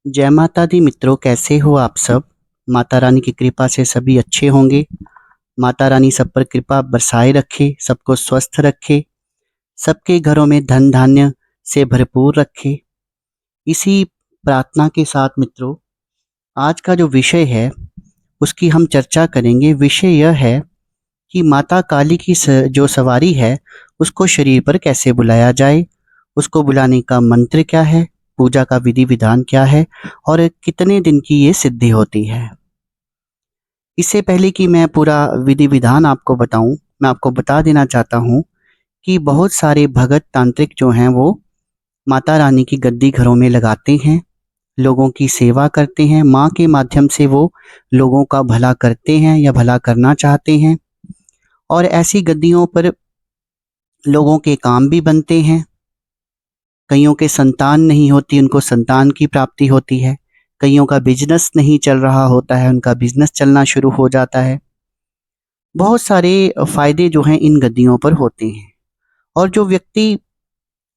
जय माता दी मित्रों, कैसे हो आप सब। माता रानी की कृपा से सभी अच्छे होंगे। माता रानी सब पर कृपा बरसाए रखे, सबको स्वस्थ रखे, सबके घरों में धन धान्य से भरपूर रखे। इसी प्रार्थना के साथ मित्रों, आज का जो विषय है उसकी हम चर्चा करेंगे। विषय यह है कि माता काली की जो सवारी है उसको शरीर पर कैसे बुलाया जाए, उसको बुलाने का मंत्र क्या है, पूजा का विधि विधान क्या है और कितने दिन की ये सिद्धि होती है। इससे पहले कि मैं पूरा विधि विधान आपको बताऊं, मैं आपको बता देना चाहता हूं कि बहुत सारे भगत तांत्रिक जो हैं वो माता रानी की गद्दी घरों में लगाते हैं, लोगों की सेवा करते हैं। माँ के माध्यम से वो लोगों का भला करते हैं या भला करना चाहते हैं, और ऐसी गद्दियों पर लोगों के काम भी बनते हैं। कईयों के संतान नहीं होती, उनको संतान की प्राप्ति होती है। कईयों का बिजनेस नहीं चल रहा होता है, उनका बिजनेस चलना शुरू हो जाता है। बहुत सारे फायदे जो हैं इन गद्दियों पर होते हैं। और जो व्यक्ति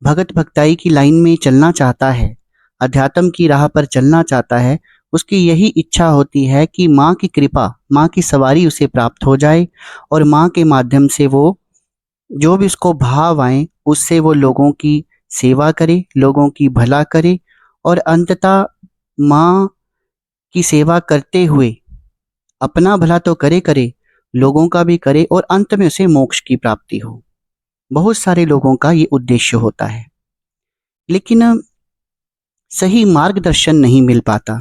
भगत भक्ताई की लाइन में चलना चाहता है, अध्यात्म की राह पर चलना चाहता है, उसकी यही इच्छा होती है कि माँ की कृपा, माँ की सवारी उसे प्राप्त हो जाए और माँ के माध्यम से वो जो भी उसको भाव आए उससे वो लोगों की सेवा करे, लोगों की भला करे और अंततः माँ की सेवा करते हुए अपना भला तो करे करे, लोगों का भी करे और अंत में उसे मोक्ष की प्राप्ति हो। बहुत सारे लोगों का ये उद्देश्य होता है, लेकिन सही मार्गदर्शन नहीं मिल पाता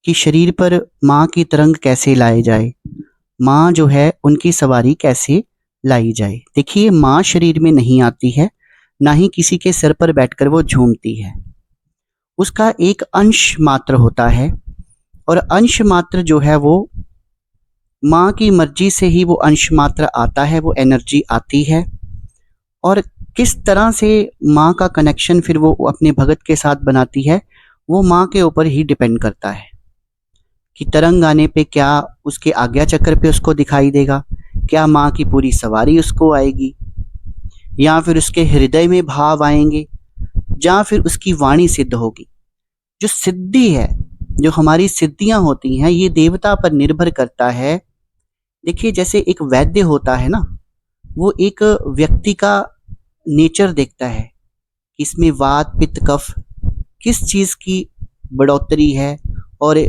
कि शरीर पर माँ की तरंग कैसे लाए जाए, माँ जो है उनकी सवारी कैसे लाई जाए। देखिए, माँ शरीर में नहीं आती है, ना ही किसी के सिर पर बैठकर वो झूमती है। उसका एक अंश मात्र होता है, और अंश मात्र जो है वो माँ की मर्जी से ही वो अंश मात्र आता है, वो एनर्जी आती है। और किस तरह से माँ का कनेक्शन फिर वो अपने भगत के साथ बनाती है, वो माँ के ऊपर ही डिपेंड करता है कि तरंग आने पे क्या उसके आज्ञा चक्र पे उसको दिखाई देगा, क्या माँ की पूरी सवारी उसको आएगी, या फिर उसके हृदय में भाव आएंगे, या फिर उसकी वाणी सिद्ध होगी। जो सिद्धि है, जो हमारी सिद्धियां होती हैं, ये देवता पर निर्भर करता है। देखिए, जैसे एक वैद्य होता है ना, वो एक व्यक्ति का नेचर देखता है कि इसमें वात पित्त कफ किस चीज की बढ़ोतरी है और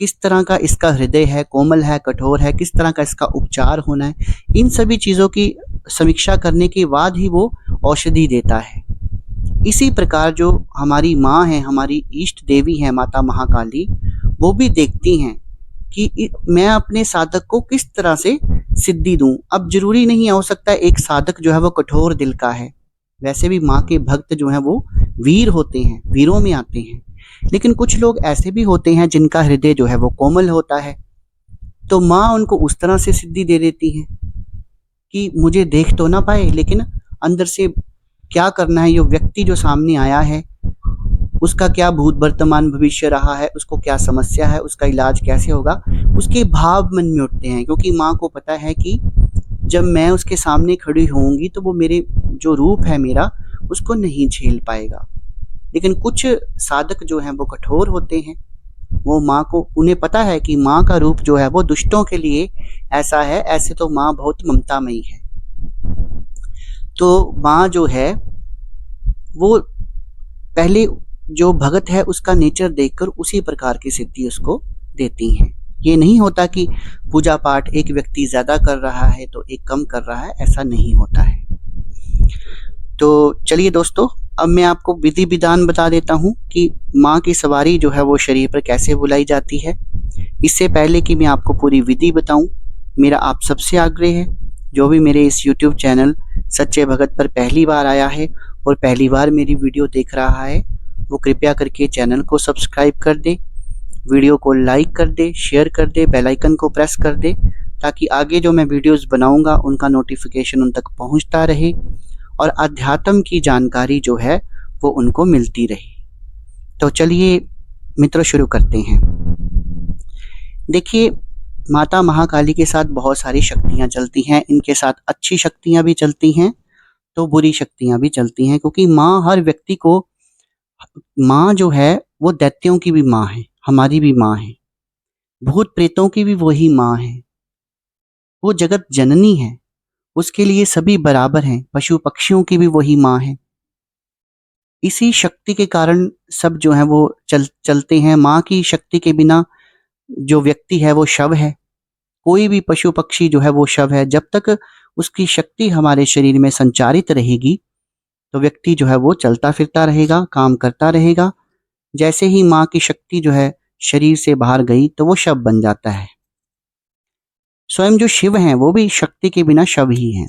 किस तरह का इसका हृदय है, कोमल है, कठोर है, किस तरह का इसका उपचार होना है। इन सभी चीजों की समीक्षा करने के बाद ही वो औषधि देता है। इसी प्रकार जो हमारी माँ है, हमारी इष्ट देवी है माता महाकाली, वो भी देखती हैं कि मैं अपने साधक को किस तरह से सिद्धि दूं। अब जरूरी नहीं हो सकता एक साधक जो है वो कठोर दिल का है, वैसे भी माँ के भक्त जो हैं वो वीर होते हैं, वीरों में आते हैं। लेकिन कुछ लोग ऐसे भी होते हैं जिनका हृदय जो है वो कोमल होता है, तो माँ उनको उस तरह से सिद्धि दे देती है कि मुझे देख तो ना पाए, लेकिन अंदर से क्या करना है, ये व्यक्ति जो सामने आया है उसका क्या भूत वर्तमान भविष्य रहा है, उसको क्या समस्या है, उसका इलाज कैसे होगा, उसके भाव मन में उठते हैं। क्योंकि माँ को पता है कि जब मैं उसके सामने खड़ी होंगी तो वो मेरे जो रूप है मेरा, उसको नहीं झेल पाएगा। लेकिन कुछ साधक जो हैं वो कठोर होते हैं, वो माँ को, उन्हें पता है कि माँ का रूप जो है वो दुष्टों के लिए ऐसा है, ऐसे तो माँ बहुत ममतामयी है। तो माँ जो है वो पहले जो भगत है उसका नेचर देखकर उसी प्रकार की सिद्धि उसको देती हैं। ये नहीं होता कि पूजा पाठ एक व्यक्ति ज्यादा कर रहा है तो एक कम कर रहा है, ऐसा नहीं होता है। तो चलिए दोस्तों, अब मैं आपको विधि विधान बता देता हूँ कि माँ की सवारी जो है वो शरीर पर कैसे बुलाई जाती है। इससे पहले कि मैं आपको पूरी विधि बताऊं, मेरा आप सबसे आग्रह है, जो भी मेरे इस YouTube चैनल सच्चे भगत पर पहली बार आया है और पहली बार मेरी वीडियो देख रहा है, वो कृपया करके चैनल को सब्सक्राइब कर दे, वीडियो को लाइक कर दे, शेयर कर दे, बेल आइकन को प्रेस कर दे, ताकि आगे जो मैं वीडियोस बनाऊंगा उनका नोटिफिकेशन उन तक पहुंचता रहे और अध्यात्म की जानकारी जो है वो उनको मिलती रहे। तो चलिए मित्रों, शुरू करते हैं। देखिए, माता महाकाली के साथ बहुत सारी शक्तियां चलती हैं, इनके साथ अच्छी शक्तियां भी चलती हैं तो बुरी शक्तियां भी चलती हैं, क्योंकि माँ हर व्यक्ति को, माँ जो है वो दैत्यों की भी माँ है, हमारी भी माँ है, भूत प्रेतों की भी वही माँ है, वो जगत जननी है, उसके लिए सभी बराबर हैं, पशु पक्षियों की भी वही माँ है। इसी शक्ति के कारण सब जो है वो चलते हैं। माँ की शक्ति के बिना जो व्यक्ति है वो शव है, कोई भी पशु पक्षी जो है वो शव है। जब तक उसकी शक्ति हमारे शरीर में संचारित रहेगी तो व्यक्ति जो है वो चलता फिरता रहेगा, काम करता रहेगा। जैसे ही माँ की शक्ति जो है शरीर से बाहर गई तो वो शव बन जाता है। स्वयं जो शिव हैं वो भी शक्ति के बिना शव ही हैं।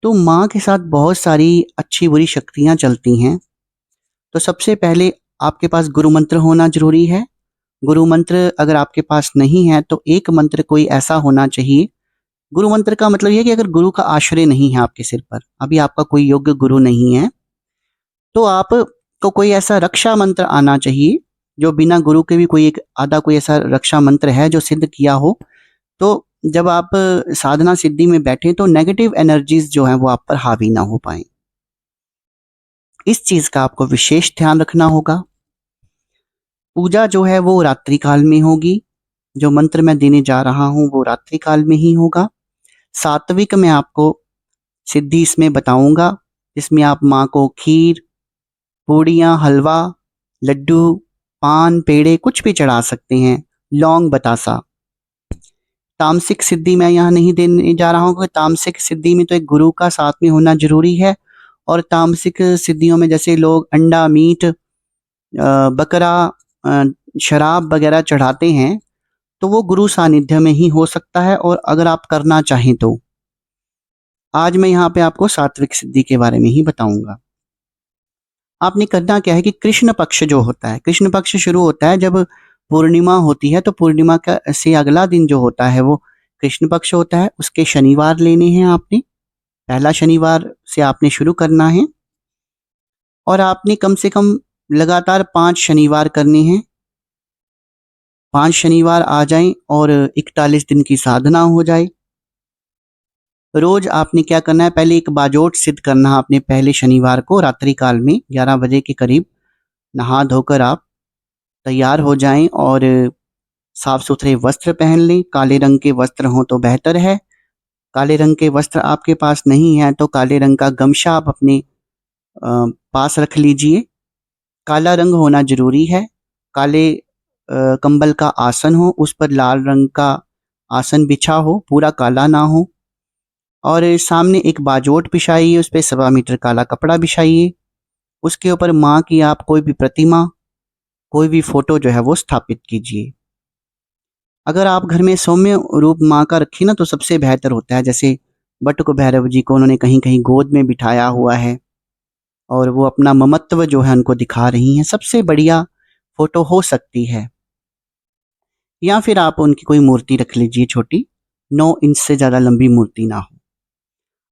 तो माँ के साथ बहुत सारी अच्छी बुरी शक्तियाँ चलती हैं। तो सबसे पहले आपके पास गुरु मंत्र होना जरूरी है। गुरु मंत्र अगर आपके पास नहीं है तो एक मंत्र कोई ऐसा होना चाहिए। गुरु मंत्र का मतलब यह कि अगर गुरु का आश्रय नहीं है आपके सिर पर, अभी आपका कोई योग्य गुरु नहीं है, तो आपको कोई ऐसा रक्षा मंत्र आना चाहिए जो बिना गुरु के भी कोई एक आधा कोई ऐसा रक्षा मंत्र है जो सिद्ध किया हो। तो जब आप साधना सिद्धि में बैठे तो नेगेटिव एनर्जीज जो है वो आप पर हावी ना हो पाए। इस चीज का आपको विशेष ध्यान रखना होगा। पूजा जो है वो रात्रि काल में होगी। जो मंत्र मैं देने जा रहा हूं वो रात्रि काल में ही होगा। सात्विक मैं आपको सिद्धि इसमें बताऊंगा, जिसमें आप माँ को खीर, पूड़ियाँ, हलवा, लड्डू, पान, पेड़े कुछ भी चढ़ा सकते हैं, लौंग, बतासा। तामसिक सिद्धि मैं यहाँ नहीं देने जा रहा हूँ क्योंकि तामसिक सिद्धि में तो एक गुरु का साथ में होना जरूरी है। और तामसिक सिद्धियों में जैसे लोग अंडा, मीट, बकरा, शराब वगैरह चढ़ाते हैं तो वो गुरु सानिध्य में ही हो सकता है। और अगर आप करना चाहें तो आज मैं यहाँ पे आपको सात्विक सिद्धि के बारे में ही बताऊंगा। आपने करना क्या है कि कृष्ण पक्ष जो होता है, कृष्ण पक्ष शुरू होता है जब पूर्णिमा होती है, तो पूर्णिमा का से अगला दिन जो होता है वो कृष्ण पक्ष होता है। उसके शनिवार लेने हैं आपने, पहला शनिवार से आपने शुरू करना है और आपने कम से कम लगातार 5 शनिवार करने हैं। 5 शनिवार आ जाएं और 41 दिन की साधना हो जाए। रोज आपने क्या करना है, पहले एक बाजोट सिद्ध करना है आपने पहले शनिवार को रात्रि काल में 11 बजे के करीब नहा धोकर आप तैयार हो जाएं और साफ सुथरे वस्त्र पहन लें। काले रंग के वस्त्र हों तो बेहतर है। काले रंग के वस्त्र आपके पास नहीं है तो काले रंग का गमछा आप अपने पास रख लीजिए। काला रंग होना जरूरी है। काले कंबल का आसन हो, उस पर लाल रंग का आसन बिछा हो, पूरा काला ना हो। और सामने एक बाजोट बिछाइए, उस पर 1.25 मीटर काला कपड़ा बिछाइए। उसके ऊपर माँ की आप कोई भी प्रतिमा, कोई भी फोटो जो है वो स्थापित कीजिए। अगर आप घर में सौम्य रूप माँ का रखी ना तो सबसे बेहतर होता है। जैसे बटुक भैरव जी को उन्होंने कहीं कहीं गोद में बिठाया हुआ है और वो अपना ममत्व जो है उनको दिखा रही हैं, सबसे बढ़िया फोटो हो सकती है। या फिर आप उनकी कोई मूर्ति रख लीजिए छोटी, 9 इंच से ज़्यादा लंबी मूर्ति ना हो।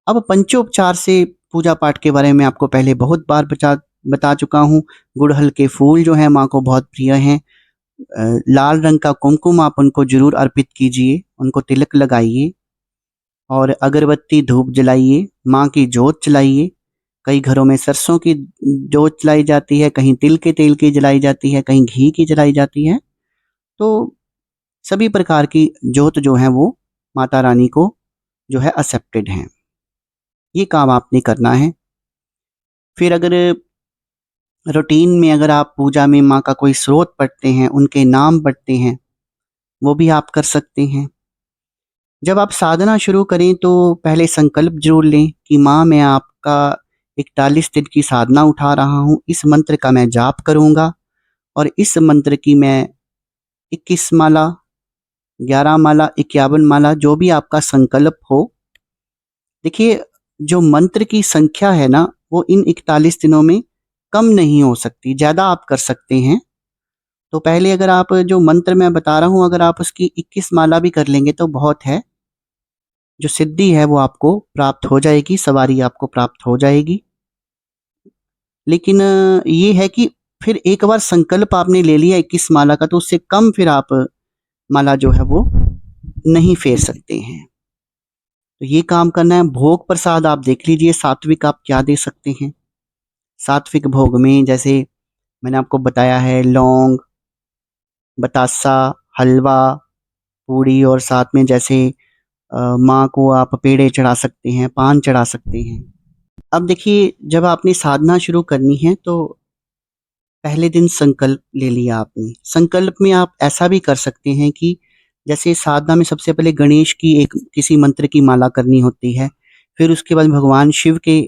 अब पंचोपचार से पूजा पाठ के बारे में आपको पहले बहुत बार बता चुका हूँ। गुड़हल के फूल जो हैं माँ को बहुत प्रिय हैं। लाल रंग का कुमकुम आप उनको जरूर अर्पित कीजिए, उनको तिलक लगाइए और अगरबत्ती धूप जलाइए, माँ की जोत जलाइए। कई घरों में सरसों की जोत जलाई जाती है, कहीं तिल के तेल की जलाई जाती है, कहीं घी की जलाई जाती है। तो सभी प्रकार की जोत जो है वो माता रानी को जो है एक्सेप्टेड हैं। ये काम आपने करना है। फिर अगर रूटीन में अगर आप पूजा में माँ का कोई स्रोत पढ़ते हैं, उनके नाम पढ़ते हैं, वो भी आप कर सकते हैं। जब आप साधना शुरू करें तो पहले संकल्प जरूर लें कि माँ मैं आपका 41 दिन की साधना उठा रहा हूँ, इस मंत्र का मैं जाप करूँगा और इस मंत्र की मैं 21 माला, 11 माला, 51 माला, जो भी आपका संकल्प हो। देखिए, जो मंत्र की संख्या है ना वो इन 41 दिनों में कम नहीं हो सकती, ज़्यादा आप कर सकते हैं। तो पहले अगर आप जो मंत्र मैं बता रहा हूँ अगर आप उसकी 21 माला भी कर लेंगे तो बहुत है। जो सिद्धि है वो आपको प्राप्त हो जाएगी, सवारी आपको प्राप्त हो जाएगी। लेकिन ये है कि फिर एक बार संकल्प आपने ले लिया 21 माला का तो उससे कम फिर आप माला जो है वो नहीं फेर सकते हैं। तो ये काम करना है। भोग प्रसाद आप देख लीजिए सात्विक आप क्या दे सकते हैं। सात्विक भोग में जैसे मैंने आपको बताया है लौंग, बतासा, हलवा, पूड़ी और साथ में जैसे माँ को आप पेड़े चढ़ा सकते हैं, पान चढ़ा सकते हैं। अब देखिए, जब आपने साधना शुरू करनी है तो पहले दिन संकल्प ले लिया आपने। संकल्प में आप ऐसा भी कर सकते हैं कि जैसे साधना में सबसे पहले गणेश की एक किसी मंत्र की माला करनी होती है, फिर उसके बाद भगवान शिव के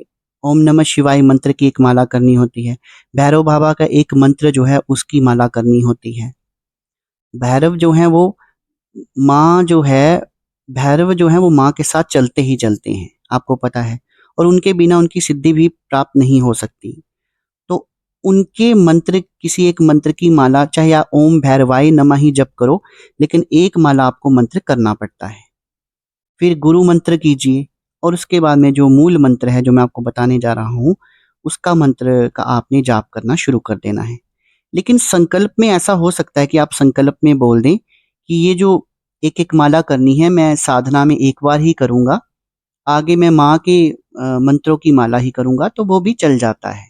ओम नमः शिवाय मंत्र की एक माला करनी होती है, भैरव बाबा का एक मंत्र जो है उसकी माला करनी होती है। भैरव जो हैं वो माँ जो है भैरव जो हैं वो माँ के साथ चलते ही चलते हैं, आपको पता है, और उनके बिना उनकी सिद्धि भी प्राप्त नहीं हो सकती। तो उनके मंत्र, किसी एक मंत्र की माला, चाहे आप ओम भैरवाय नमः ही जप करो, लेकिन एक माला आपको मंत्र करना पड़ता है। फिर गुरु मंत्र कीजिए और उसके बाद में जो मूल मंत्र है जो मैं आपको बताने जा रहा हूँ, उसका मंत्र का आपने जाप करना शुरू कर देना है। लेकिन संकल्प में ऐसा हो सकता है कि आप संकल्प में बोल दें कि ये जो एक एक माला करनी है मैं साधना में एक बार ही करूँगा, आगे मैं माँ के मंत्रों की माला ही करूँगा, तो वो भी चल जाता है।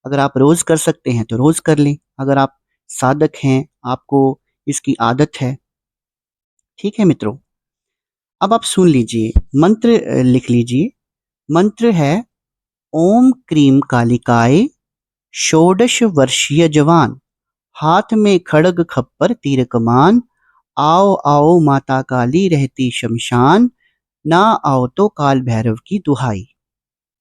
अगर आप रोज़ कर सकते हैं तो रोज़ कर लें, अगर आप साधक हैं, आपको इसकी आदत है, ठीक है मित्रों? अब आप सुन लीजिए, मंत्र लिख लीजिए। मंत्र है ओम क्रीम कालिकाए षोडश वर्षीय जवान, हाथ में खड्ग खप्पर तीर कमान, आओ आओ माता काली रहती शमशान, ना आओ तो काल भैरव की दुहाई।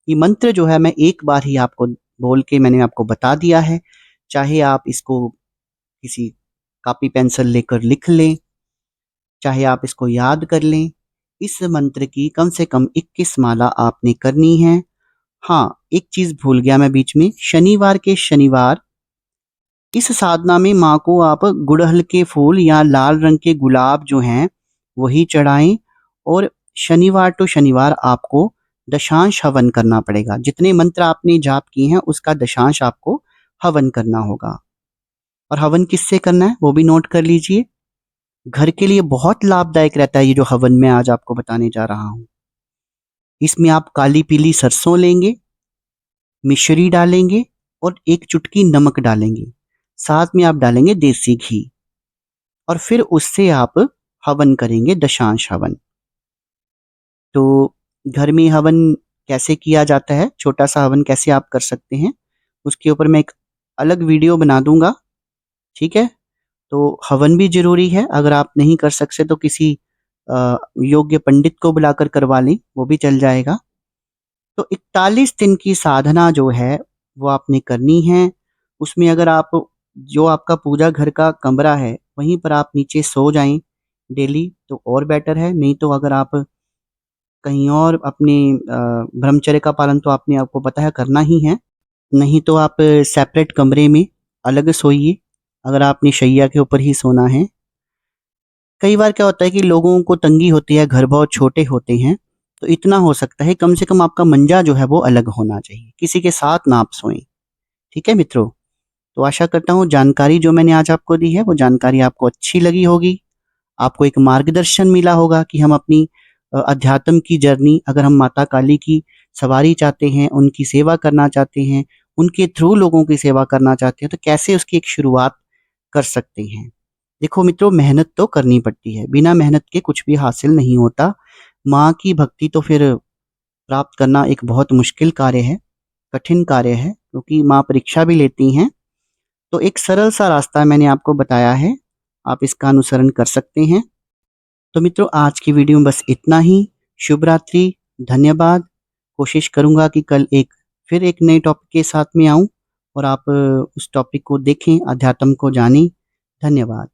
ये मंत्र जो है मैं एक बार ही आपको बोल के मैंने आपको बता दिया है, चाहे आप इसको किसी कॉपी पेंसिल लेकर लिख लें, चाहे आप इसको याद कर लें। इस मंत्र की कम से कम 21 माला आपने करनी है। हाँ, एक चीज़ भूल गया मैं बीच में, शनिवार के शनिवार इस साधना में माँ को आप गुड़हल के फूल या लाल रंग के गुलाब जो हैं वही चढ़ाएं, और शनिवार टू शनिवार आपको दशांश हवन करना पड़ेगा। जितने मंत्र आपने जाप किए हैं उसका दशांश आपको हवन करना होगा। और हवन किससे करना है वो भी नोट कर लीजिए। घर के लिए बहुत लाभदायक रहता है ये जो हवन मैं आज आपको बताने जा रहा हूँ। इसमें आप काली पीली सरसों लेंगे, मिश्री डालेंगे और एक चुटकी नमक डालेंगे, साथ में आप डालेंगे देसी घी, और फिर उससे आप हवन करेंगे, दशांश हवन। तो घर में हवन कैसे किया जाता है, छोटा सा हवन कैसे आप कर सकते हैं, उसके ऊपर मैं एक अलग वीडियो बना दूंगा, ठीक है? तो हवन भी जरूरी है, अगर आप नहीं कर सकते तो किसी योग्य पंडित को बुलाकर करवा लें, वो भी चल जाएगा। तो 41 दिन की साधना जो है वो आपने करनी है। उसमें अगर आप जो आपका पूजा घर का कमरा है वहीं पर आप नीचे सो जाएं डेली तो और बेटर है, नहीं तो अगर आप कहीं और अपने ब्रह्मचर्य का पालन तो आपने आपको पता है करना ही है, नहीं तो आप सेपरेट कमरे में अलग सोइए अगर आपने शैया के ऊपर ही सोना है। कई बार क्या होता है कि लोगों को तंगी होती है, घर बहुत छोटे होते हैं, तो इतना हो सकता है कम से कम आपका मंजा जो है वो अलग होना चाहिए, किसी के साथ ना आप सोएं, ठीक है मित्रों? तो आशा करता हूँ जानकारी जो मैंने आज आपको दी है वो जानकारी आपको अच्छी लगी होगी, आपको एक मार्गदर्शन मिला होगा कि हम अपनी अध्यात्म की जर्नी, अगर हम माता काली की सवारी चाहते हैं, उनकी सेवा करना चाहते हैं, उनके थ्रू लोगों की सेवा करना चाहते हैं, तो कैसे उसकी एक शुरुआत कर सकते हैं। देखो मित्रों, मेहनत तो करनी पड़ती है, बिना मेहनत के कुछ भी हासिल नहीं होता। माँ की भक्ति तो फिर प्राप्त करना एक बहुत मुश्किल कार्य है, कठिन कार्य है, क्योंकि माँ परीक्षा भी लेती हैं। तो एक सरल सा रास्ता मैंने आपको बताया है, आप इसका अनुसरण कर सकते हैं। तो मित्रों, आज की वीडियो में बस इतना ही। शुभ रात्रि, धन्यवाद। कोशिश करूंगा कि कल फिर एक नए टॉपिक के साथ में आऊं और आप उस टॉपिक को देखें, अध्यात्म को जानें। धन्यवाद।